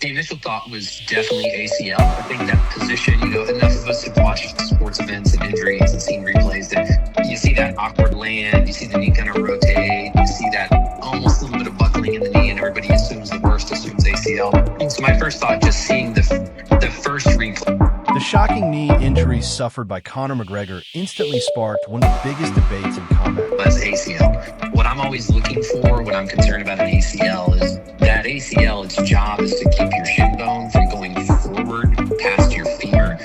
The initial thought was definitely ACL. I think that position, enough of us have watched sports events and injuries and seen replays that you see that awkward land, you see the knee kind of rotate, you see that almost a little bit of buckling in the knee, and everybody assumes the worst, assumes ACL. And so my first thought, just seeing the first replay. The shocking knee injury suffered by Conor McGregor instantly sparked one of the biggest debates in combat. Was ACL. What I'm always looking for when I'm concerned about an ACL is that ACL, its job is to keep your shin bone from going forward past your femur.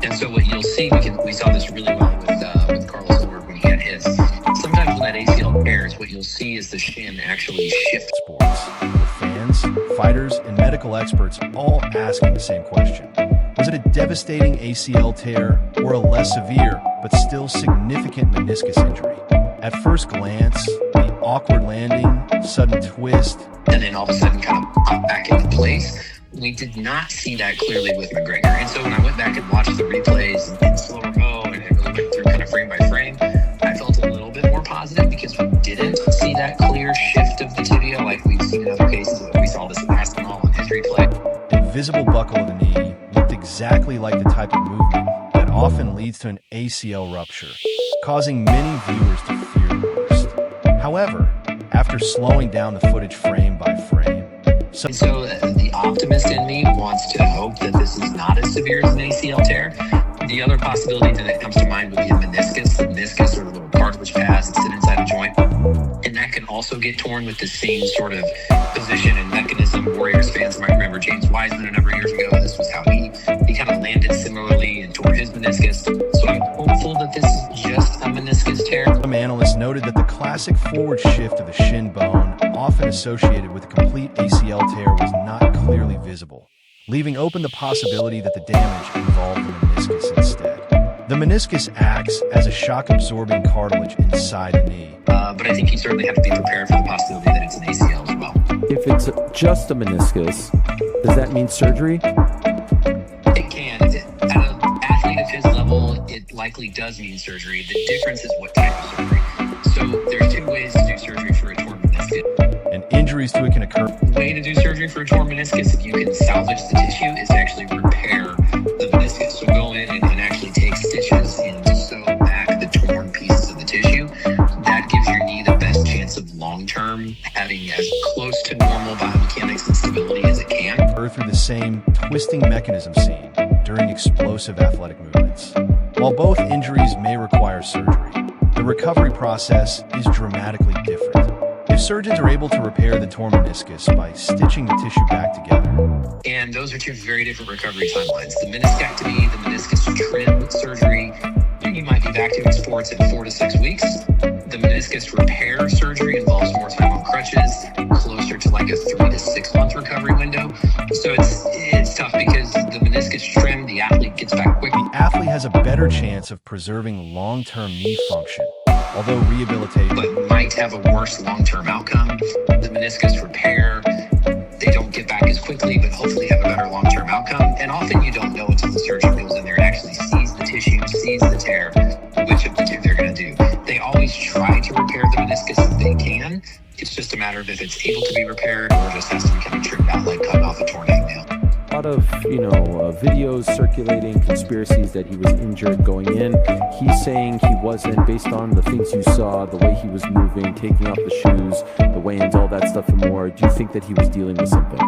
And so what you'll see, we saw this really well with Carlos Edward when he had his. Sometimes when that ACL tears, what you'll see is the shin actually shift. Sports, with fans, fighters, and medical experts all asking the same question. Was it a devastating ACL tear or a less severe but still significant meniscus injury? At first glance, the awkward landing, sudden twist, and then all of a sudden kind of pop back into place. We did not see that clearly with McGregor. And so when I went back and watched the replays and slower mo and really went through kind of frame by frame, I felt a little bit more positive because we didn't see that clear shift of the tibia like we've seen in other cases. We saw this in Aspinall in his replay. The visible buckle of the knee looked exactly like the type of movement that often leads to an ACL rupture, causing many viewers to fear the worst. However, after slowing down the footage frame by frame, so the optimist in me wants to hope that this is not as severe as an ACL tear. The other possibility that comes to mind would be a meniscus. The meniscus are the little cartilage pads that sit inside a joint. And that can also get torn with the same sort of position and mechanism. Warriors fans might remember James Wiseman a number of years ago. This was how he kind of landed similarly and tore his meniscus. So I'm hopeful that this is just a meniscus tear. Some analysts noted that the classic forward shift of the shin bone, often associated with a complete ACL tear, was not clearly visible, leaving open the possibility that the damage involved the meniscus instead. The meniscus acts as a shock-absorbing cartilage inside the knee. But I think you certainly have to be prepared for the possibility that it's an ACL as well. If it's just a meniscus, does that mean surgery? It can. At an athlete of his level, it likely does mean surgery. The difference is what type of surgery. So there's two ways to do surgery for a torn meniscus. And injuries to it can occur. The way to do surgery for a torn meniscus, if you can salvage the tissue, is to actually repair the meniscus. So go in and actually take stitches and sew back the torn pieces of the tissue. That gives your knee the best chance of long-term having as close to normal biomechanics and stability as it can. Through the same twisting mechanism seen during explosive athletic movements. While both injuries may require surgery, the recovery process is dramatically different. If surgeons are able to repair the torn meniscus by stitching the tissue back together. And those are two very different recovery timelines. The meniscectomy, the meniscus trim surgery, you might be back doing sports in 4 to 6 weeks. The meniscus repair surgery involves more time on crutches, closer to like a 3 to 6 month recovery window. So it's tough because the meniscus trim, the athlete gets back quickly. The athlete has a better chance of preserving long-term knee function, although rehabilitation, but might have a worse long-term outcome. The meniscus repair, they don't get back as quickly, but hopefully have a better long-term outcome. And often you don't know until the surgeon goes in there and actually sees the tissue, sees the tear, which of the two they're going to do. They always try to repair the meniscus if they can. It's just a matter of if it's able to be repaired or just has to be kind of trimmed out like cutting off a torn hangnail. A lot of, videos circulating, conspiracies that he was injured going in. He's saying he wasn't, based on the things you saw, the way he was moving, taking off the shoes, the weigh-ins, all that stuff and more. Do you think that he was dealing with something?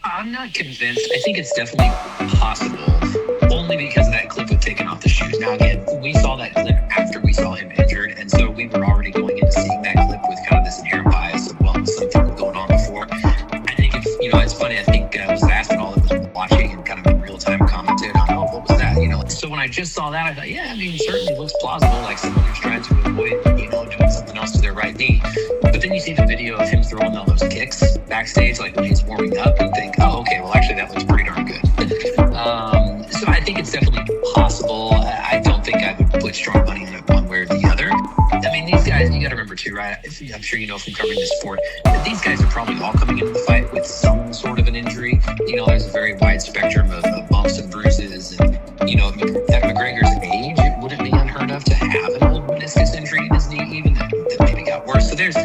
I'm not convinced. I think it's definitely possible, only because of that clip of taking off the shoes. Now, again, we saw that clip after we saw him injured, and so we were already going into seeing that clip with kind of this inherent bias of, well, something was going on before. I think it's funny. I think it was Aspinall that was watching and kind of in real time commented on, oh, what was that? So when I just saw that, I thought, yeah, it certainly looks plausible, like someone who's trying to avoid, doing something else to their right knee. But then you see the video of him throwing all those kicks backstage, like when he's warming up, and think, oh, okay, well, actually, that looks pretty darn good. So I think it's definitely possible. I don't think I would put strong money on it one way or the other. I mean, these guys, you got to remember too, right? I'm sure you know from covering this sport, that these guys are probably all coming into the fight with some sort of an injury. There's a very wide spectrum of bumps and bruises. And, at McGregor's age, it wouldn't be unheard of to have an old meniscus injury in his knee, even that maybe got worse. So there's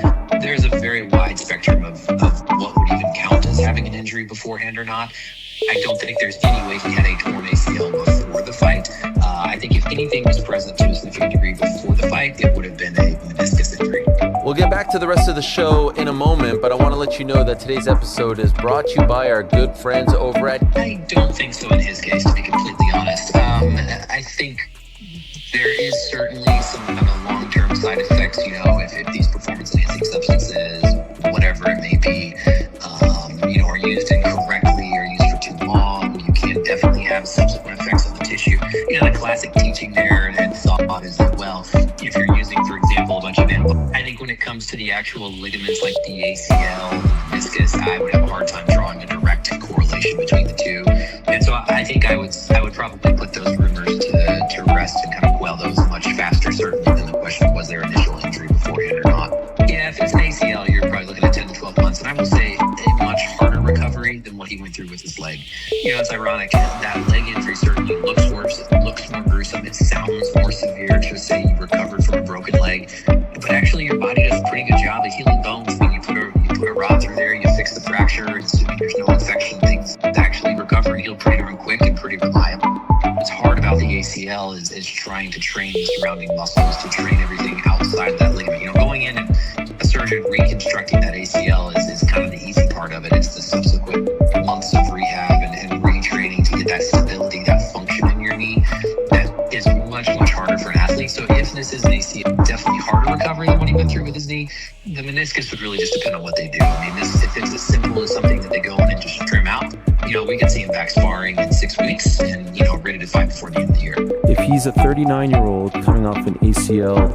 a very wide spectrum of what would even count as having an injury beforehand or not. I don't think there's any way he had a torn ACL before the fight. I think if anything was present to a significant degree before the fight, it would have been a meniscus injury. We'll get back to the rest of the show in a moment, but I want to let you know that today's episode is brought to you by our good friends over at... I don't think so in his case, to be completely honest. I think there is certainly some kind of long-term side effects, if these performance-enhancing substances, whatever it may be, are used incorrectly or used for too long. You can definitely have subsequent effects on the tissue. The classic teaching there and thought is that, well, if you're using, for example, a bunch of animal, I think when it comes to the actual ligaments like the ACL, the meniscus, I would have a hard time drawing a direct correlation between the two. And so I think I would probably put those rumors to rest and kind of quell those much faster, certainly, than the question, was there initial injury beforehand or not? Yeah, if it's an ACL, you're probably looking at 10 to 12 months. And I will say a much harder recovery than what he went through with his leg. It's ironic. That leg injury certainly looks worse. It looks more gruesome. It sounds more severe to say you recovered from a broken leg. But actually, your body does a pretty good job of healing bones. I mean, you put a rod through there, you fix the fracture, and assuming there's no infection, things actually recover and heal pretty darn quick and pretty reliable. What's hard about the ACL is trying to train the surrounding muscles, to train everything outside of that ligament. Going in and a surgeon reconstructing that ACL is kind of the easy part of it. It's the subsequent months of rehab and retraining to get that stability, that function in your knee that is much, much harder for an athlete. So if this is an ACL, definitely harder recovery than what he went through with his knee. The meniscus would really just depend on what they do. I mean, if it's as simple as something that they go in and just trim out, we could see him back sparring in 6 weeks and, ready to fight before the end of the year. If he's a 39-year-old coming off an ACL